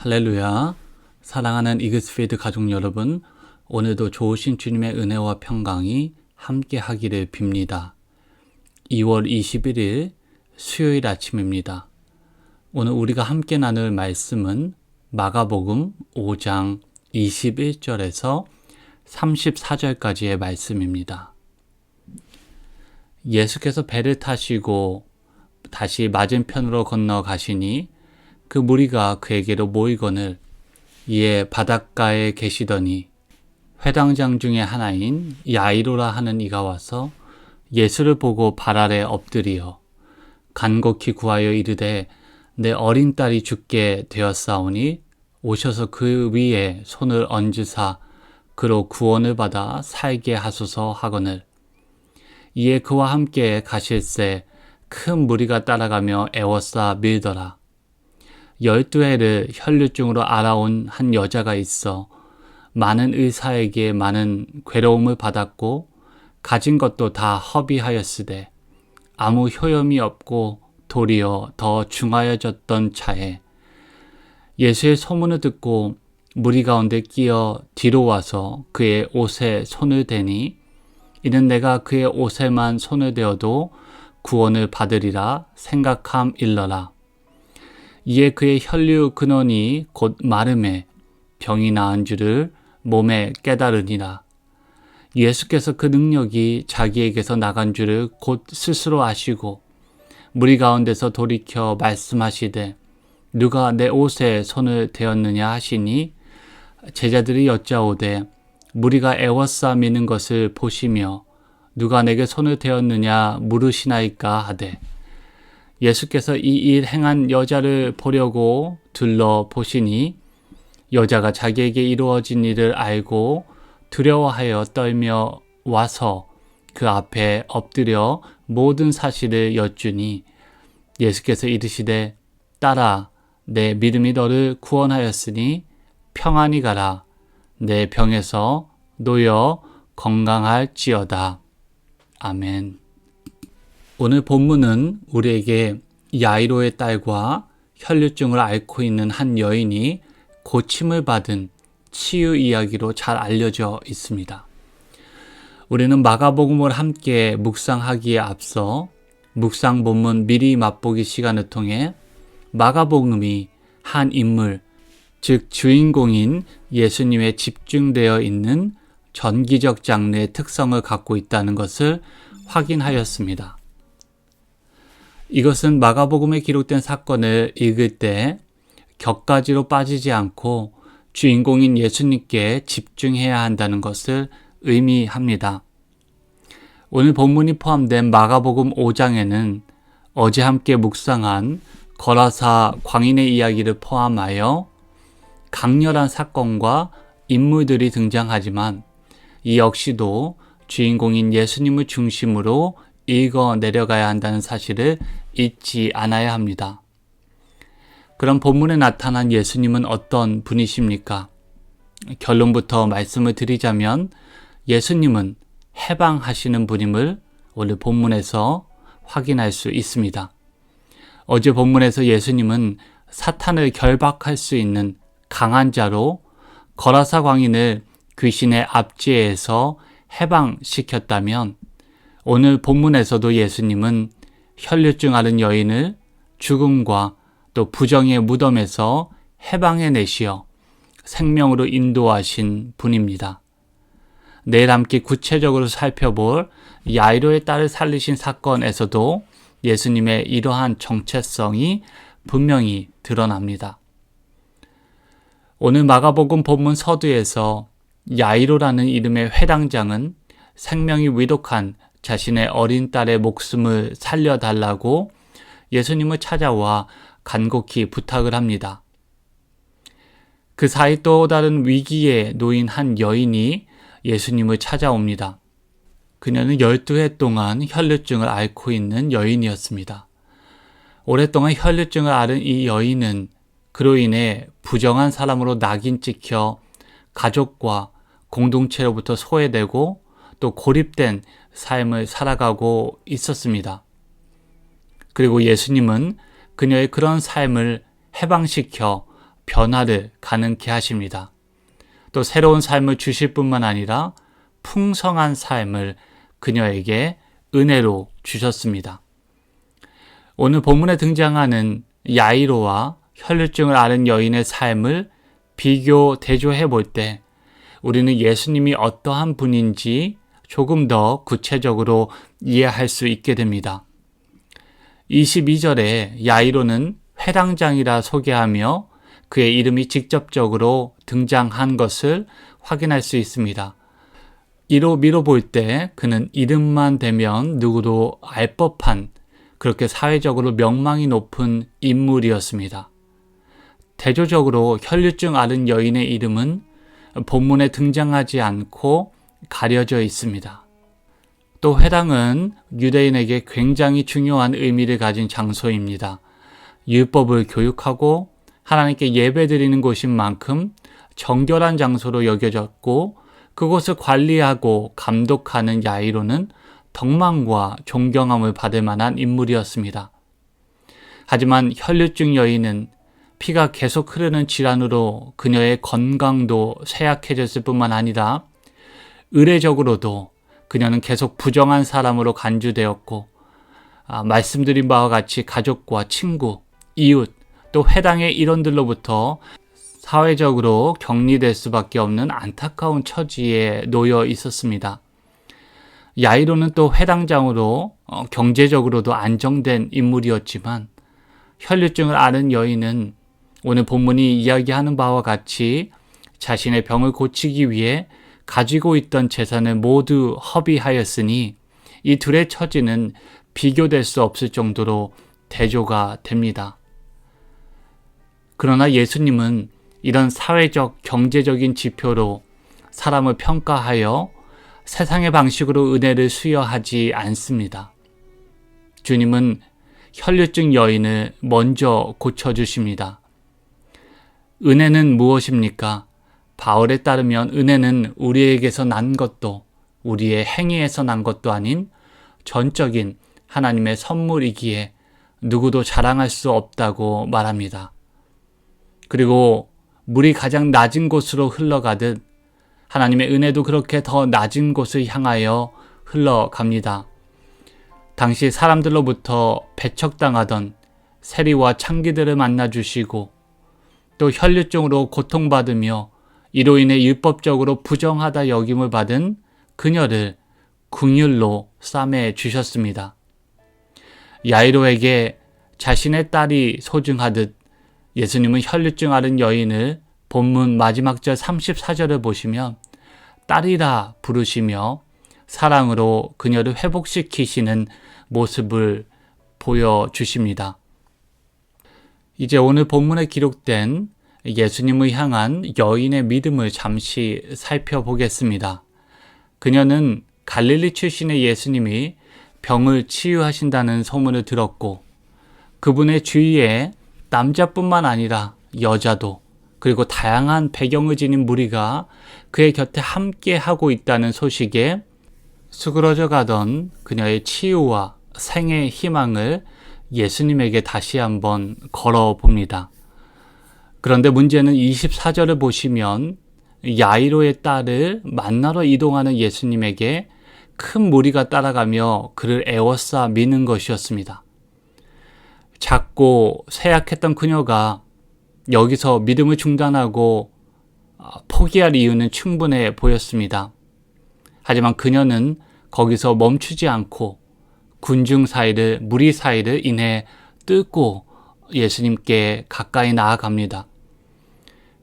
할렐루야. 사랑하는 이그스피드 가족 여러분, 오늘도 좋으신 주님의 은혜와 평강이 함께 하기를 빕니다. 2월 21일 수요일 아침입니다. 오늘 우리가 함께 나눌 말씀은 마가복음 5장 21절에서 34절까지의 말씀입니다. 예수께서 배를 타시고 다시 맞은편으로 건너가시니 그 무리가 그에게로 모이거늘 이에 바닷가에 계시더니 회당장 중에 하나인 야이로라 하는 이가 와서 예수를 보고 발 아래 엎드리어 간곡히 구하여 이르되 내 어린 딸이 죽게 되었사오니 오셔서 그 위에 손을 얹으사 그로 구원을 받아 살게 하소서 하거늘 이에 그와 함께 가실새 큰 무리가 따라가며 애워싸 밀더라. 12해를 혈류증으로 알아온 한 여자가 있어 많은 의사에게 많은 괴로움을 받았고 가진 것도 다 허비하였으되 아무 효염이 없고 도리어 더 중하여졌던 차에 예수의 소문을 듣고 무리 가운데 끼어 뒤로 와서 그의 옷에 손을 대니 이는 내가 그의 옷에만 손을 대어도 구원을 받으리라 생각함 일러라. 이에 그의 혈류 근원이 곧 마름에 병이 나은 줄을 몸에 깨달으니라. 예수께서 그 능력이 자기에게서 나간 줄을 곧 스스로 아시고 무리 가운데서 돌이켜 말씀하시되 누가 내 옷에 손을 대었느냐 하시니 제자들이 여짜오되 무리가 애워싸 미는 것을 보시며 누가 내게 손을 대었느냐 물으시나이까 하되 예수께서 이 일 행한 여자를 보려고 둘러보시니 여자가 자기에게 이루어진 일을 알고 두려워하여 떨며 와서 그 앞에 엎드려 모든 사실을 여쭈니 예수께서 이르시되 딸아 내 믿음이 너를 구원하였으니 평안히 가라 내 병에서 놓여 건강할지어다. 아멘. 오늘 본문은 우리에게 야이로의 딸과 혈류증을 앓고 있는 한 여인이 고침을 받은 치유 이야기로 잘 알려져 있습니다. 우리는 마가복음을 함께 묵상하기에 앞서 묵상 본문 미리 맛보기 시간을 통해 마가복음이 한 인물, 즉 주인공인 예수님에 집중되어 있는 전기적 장르의 특성을 갖고 있다는 것을 확인하였습니다. 이것은 마가복음에 기록된 사건을 읽을 때 격가지로 빠지지 않고 주인공인 예수님께 집중해야 한다는 것을 의미합니다. 오늘 본문이 포함된 마가복음 5장에는 어제 함께 묵상한 거라사 광인의 이야기를 포함하여 강렬한 사건과 인물들이 등장하지만 이 역시도 주인공인 예수님을 중심으로 읽어 내려가야 한다는 사실을 잊지 않아야 합니다. 그럼 본문에 나타난 예수님은 어떤 분이십니까? 결론부터 말씀을 드리자면 예수님은 해방하시는 분임을 오늘 본문에서 확인할 수 있습니다. 어제 본문에서 예수님은 사탄을 결박할 수 있는 강한 자로 거라사 광인을 귀신의 압제에서 해방시켰다면 오늘 본문에서도 예수님은 혈류증 앓은 여인을 죽음과 또 부정의 무덤에서 해방해내시어 생명으로 인도하신 분입니다. 내일 함께 구체적으로 살펴볼 야이로의 딸을 살리신 사건에서도 예수님의 이러한 정체성이 분명히 드러납니다. 오늘 마가복음 본문 서두에서 야이로라는 이름의 회당장은 생명이 위독한 자신의 어린 딸의 목숨을 살려달라고 예수님을 찾아와 간곡히 부탁을 합니다. 그 사이 또 다른 위기에 놓인 한 여인이 예수님을 찾아옵니다. 그녀는 12해 동안 혈류증을 앓고 있는 여인이었습니다. 오랫동안 혈류증을 앓은 이 여인은 그로 인해 부정한 사람으로 낙인 찍혀 가족과 공동체로부터 소외되고 또 고립된 삶을 살아가고 있었습니다. 그리고 예수님은 그녀의 그런 삶을 해방시켜 변화를 가능케 하십니다. 또 새로운 삶을 주실 뿐만 아니라 풍성한 삶을 그녀에게 은혜로 주셨습니다. 오늘 본문에 등장하는 야이로와 혈류증을 앓은 여인의 삶을 비교, 대조해 볼 때 우리는 예수님이 어떠한 분인지 조금 더 구체적으로 이해할 수 있게 됩니다. 22절에 야이로는 회당장이라 소개하며 그의 이름이 직접적으로 등장한 것을 확인할 수 있습니다. 이로 미뤄볼 때 그는 이름만 대면 누구도 알 법한 그렇게 사회적으로 명망이 높은 인물이었습니다. 대조적으로 혈류증 앓은 여인의 이름은 본문에 등장하지 않고 가려져 있습니다. 또 회당은 유대인에게 굉장히 중요한 의미를 가진 장소입니다. 율법을 교육하고 하나님께 예배드리는 곳인 만큼 정결한 장소로 여겨졌고 그곳을 관리하고 감독하는 야이로는 덕망과 존경함을 받을 만한 인물이었습니다. 하지만 혈류증 여인은 피가 계속 흐르는 질환으로 그녀의 건강도 쇠약해졌을 뿐만 아니라 의례적으로도 그녀는 계속 부정한 사람으로 간주되었고 말씀드린 바와 같이 가족과 친구, 이웃, 또 회당의 일원들로부터 사회적으로 격리될 수밖에 없는 안타까운 처지에 놓여 있었습니다. 야이로는 또 회당장으로 경제적으로도 안정된 인물이었지만 혈류증을 앓은 여인은 오늘 본문이 이야기하는 바와 같이 자신의 병을 고치기 위해 가지고 있던 재산을 모두 허비하였으니 이 둘의 처지는 비교될 수 없을 정도로 대조가 됩니다. 그러나 예수님은 이런 사회적, 경제적인 지표로 사람을 평가하여 세상의 방식으로 은혜를 수여하지 않습니다. 주님은 혈류증 여인을 먼저 고쳐주십니다. 은혜는 무엇입니까? 바울에 따르면 은혜는 우리에게서 난 것도 우리의 행위에서 난 것도 아닌 전적인 하나님의 선물이기에 누구도 자랑할 수 없다고 말합니다. 그리고 물이 가장 낮은 곳으로 흘러가듯 하나님의 은혜도 그렇게 더 낮은 곳을 향하여 흘러갑니다. 당시 사람들로부터 배척당하던 세리와 창기들을 만나주시고 또 혈류증으로 고통받으며 이로 인해 율법적으로 부정하다 여김을 받은 그녀를 긍휼로 싸매 주셨습니다. 야이로에게 자신의 딸이 소중하듯 예수님은 혈류증 앓은 여인을 본문 마지막 절 34절을 보시면 딸이라 부르시며 사랑으로 그녀를 회복시키시는 모습을 보여주십니다. 이제 오늘 본문에 기록된 예수님을 향한 여인의 믿음을 잠시 살펴보겠습니다. 그녀는 갈릴리 출신의 예수님이 병을 치유하신다는 소문을 들었고 그분의 주위에 남자뿐만 아니라 여자도 그리고 다양한 배경을 지닌 무리가 그의 곁에 함께 하고 있다는 소식에 수그러져 가던 그녀의 치유와 생의 희망을 예수님에게 다시 한번 걸어봅니다. 그런데 문제는 24절을 보시면 야이로의 딸을 만나러 이동하는 예수님에게 큰 무리가 따라가며 그를 애워싸 미는 것이었습니다. 작고 쇠약했던 그녀가 여기서 믿음을 중단하고 포기할 이유는 충분해 보였습니다. 하지만 그녀는 거기서 멈추지 않고 군중 사이를, 무리 사이를 인해 뚫고 예수님께 가까이 나아갑니다.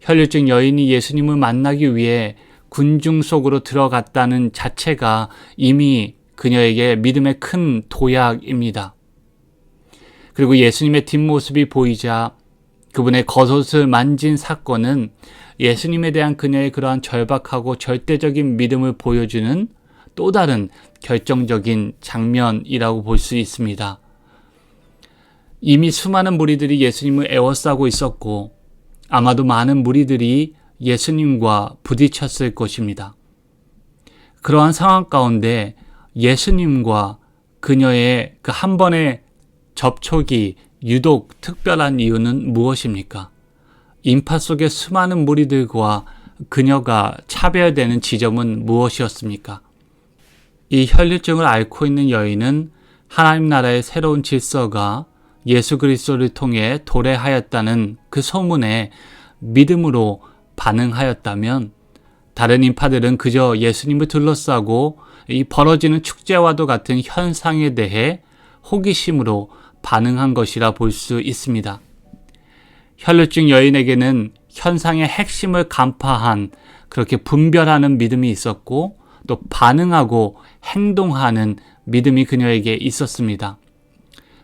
혈류증 여인이 예수님을 만나기 위해 군중 속으로 들어갔다는 자체가 이미 그녀에게 믿음의 큰 도약입니다. 그리고 예수님의 뒷모습이 보이자 그분의 겉옷을 만진 사건은 예수님에 대한 그녀의 그러한 절박하고 절대적인 믿음을 보여주는 또 다른 결정적인 장면이라고 볼 수 있습니다. 이미 수많은 무리들이 예수님을 애워싸고 있었고 아마도 많은 무리들이 예수님과 부딪혔을 것입니다. 그러한 상황 가운데 예수님과 그녀의 그 한 번의 접촉이 유독 특별한 이유는 무엇입니까? 인파 속의 수많은 무리들과 그녀가 차별되는 지점은 무엇이었습니까? 이 혈류증을 앓고 있는 여인은 하나님 나라의 새로운 질서가 예수 그리스도를 통해 도래하였다는 그 소문에 믿음으로 반응하였다면, 다른 인파들은 그저 예수님을 둘러싸고 이 벌어지는 축제와도 같은 현상에 대해 호기심으로 반응한 것이라 볼 수 있습니다. 혈류증 여인에게는 현상의 핵심을 간파한, 그렇게 분별하는 믿음이 있었고, 또 반응하고 행동하는 믿음이 그녀에게 있었습니다.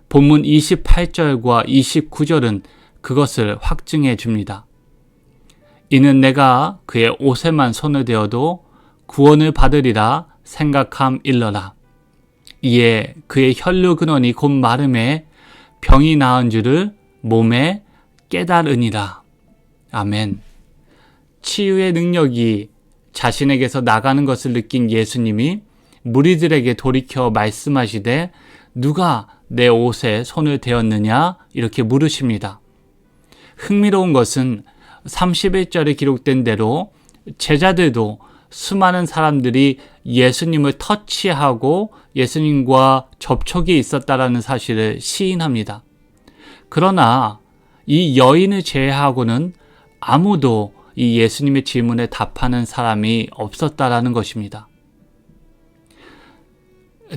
본문 28절과 29절은 그것을 확증해 줍니다. 이는 내가 그의 옷에만 손을 대어도 구원을 받으리라 생각함 일러라. 이에 그의 혈류 근원이 곧 마름에 병이 나은 줄을 몸에 깨달으니라. 아멘. 치유의 능력이 자신에게서 나가는 것을 느낀 예수님이 무리들에게 돌이켜 말씀하시되 누가 내 옷에 손을 대었느냐? 이렇게 물으십니다. 흥미로운 것은 31절에 기록된 대로 제자들도 수많은 사람들이 예수님을 터치하고 예수님과 접촉이 있었다라는 사실을 시인합니다. 그러나 이 여인을 제외하고는 아무도 이 예수님의 질문에 답하는 사람이 없었다라는 것입니다.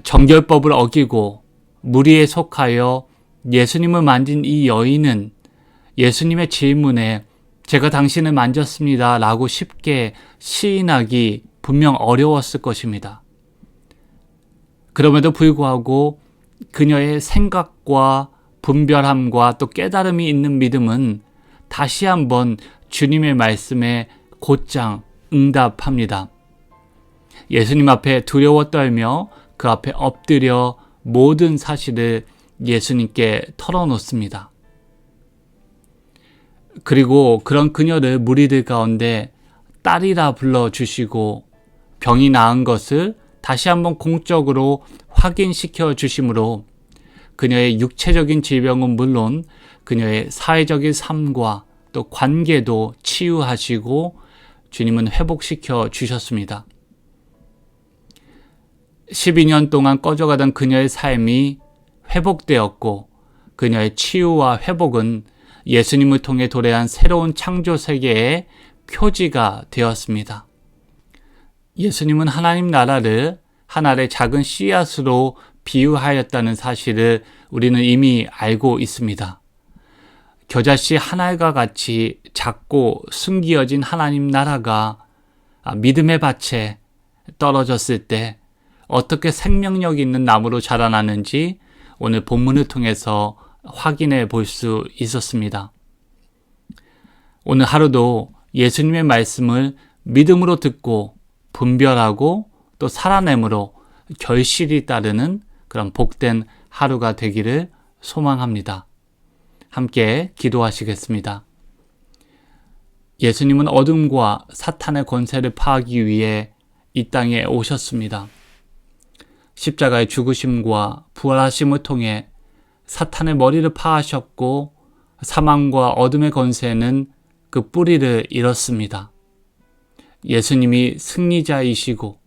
정결법을 어기고 무리에 속하여 예수님을 만진 이 여인은 예수님의 질문에 제가 당신을 만졌습니다 라고 쉽게 시인하기 분명 어려웠을 것입니다. 그럼에도 불구하고 그녀의 생각과 분별함과 또 깨달음이 있는 믿음은 다시 한번 주님의 말씀에 곧장 응답합니다. 예수님 앞에 두려워 떨며 그 앞에 엎드려 모든 사실을 예수님께 털어놓습니다. 그리고 그런 그녀를 무리들 가운데 딸이라 불러주시고 병이 나은 것을 다시 한번 공적으로 확인시켜 주심으로 그녀의 육체적인 질병은 물론 그녀의 사회적인 삶과 또 관계도 치유하시고 주님은 회복시켜 주셨습니다. 12년 동안 꺼져가던 그녀의 삶이 회복되었고 그녀의 치유와 회복은 예수님을 통해 도래한 새로운 창조 세계의 표지가 되었습니다. 예수님은 하나님 나라를 하나의 작은 씨앗으로 비유하였다는 사실을 우리는 이미 알고 있습니다. 겨자씨 하나가 같이 작고 숨기어진 하나님 나라가 믿음의 밭에 떨어졌을 때 어떻게 생명력 있는 나무로 자라나는지 오늘 본문을 통해서 확인해 볼 수 있었습니다. 오늘 하루도 예수님의 말씀을 믿음으로 듣고 분별하고 또 살아냄으로 결실이 따르는 그런 복된 하루가 되기를 소망합니다. 함께 기도하시겠습니다. 예수님은 어둠과 사탄의 권세를 파하기 위해 이 땅에 오셨습니다. 십자가의 죽으심과 부활하심을 통해 사탄의 머리를 파하셨고 사망과 어둠의 권세는 그 뿌리를 잃었습니다. 예수님이 승리자이시고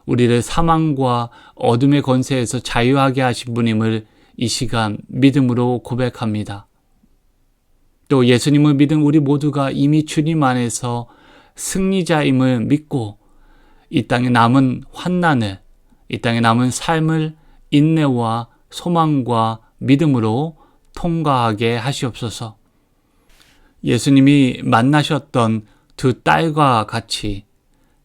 우리를 사망과 어둠의 권세에서 자유하게 하신 분임을 이 시간 믿음으로 고백합니다. 또 예수님을 믿은 우리 모두가 이미 주님 안에서 승리자임을 믿고 이 땅에 남은 환난을, 이 땅에 남은 삶을 인내와 소망과 믿음으로 통과하게 하시옵소서. 예수님이 만나셨던 두 딸과 같이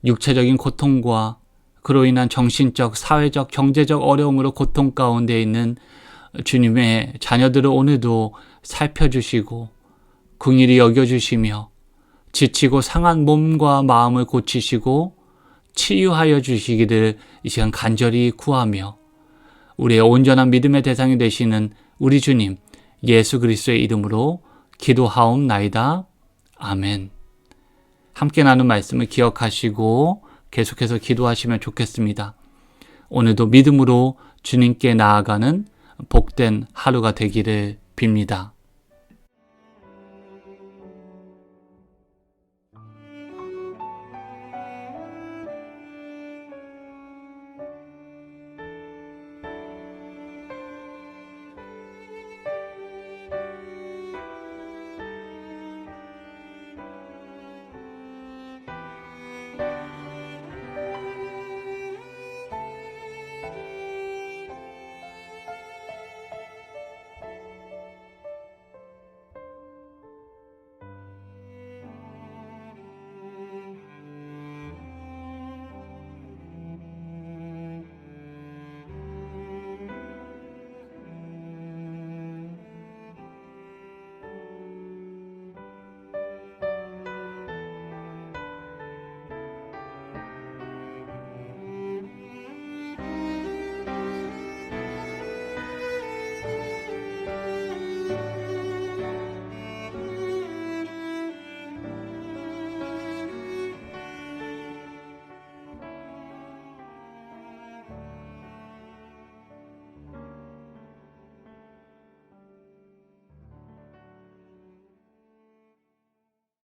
육체적인 고통과 그로 인한 정신적, 사회적, 경제적 어려움으로 고통 가운데 있는 주님의 자녀들을 오늘도 살펴주시고 긍휼히 여겨주시며 지치고 상한 몸과 마음을 고치시고 치유하여 주시기를 이 시간 간절히 구하며 우리의 온전한 믿음의 대상이 되시는 우리 주님 예수 그리스도의 이름으로 기도하옵나이다. 아멘. 함께 나눈 말씀을 기억하시고 계속해서 기도하시면 좋겠습니다. 오늘도 믿음으로 주님께 나아가는 복된 하루가 되기를 빕니다.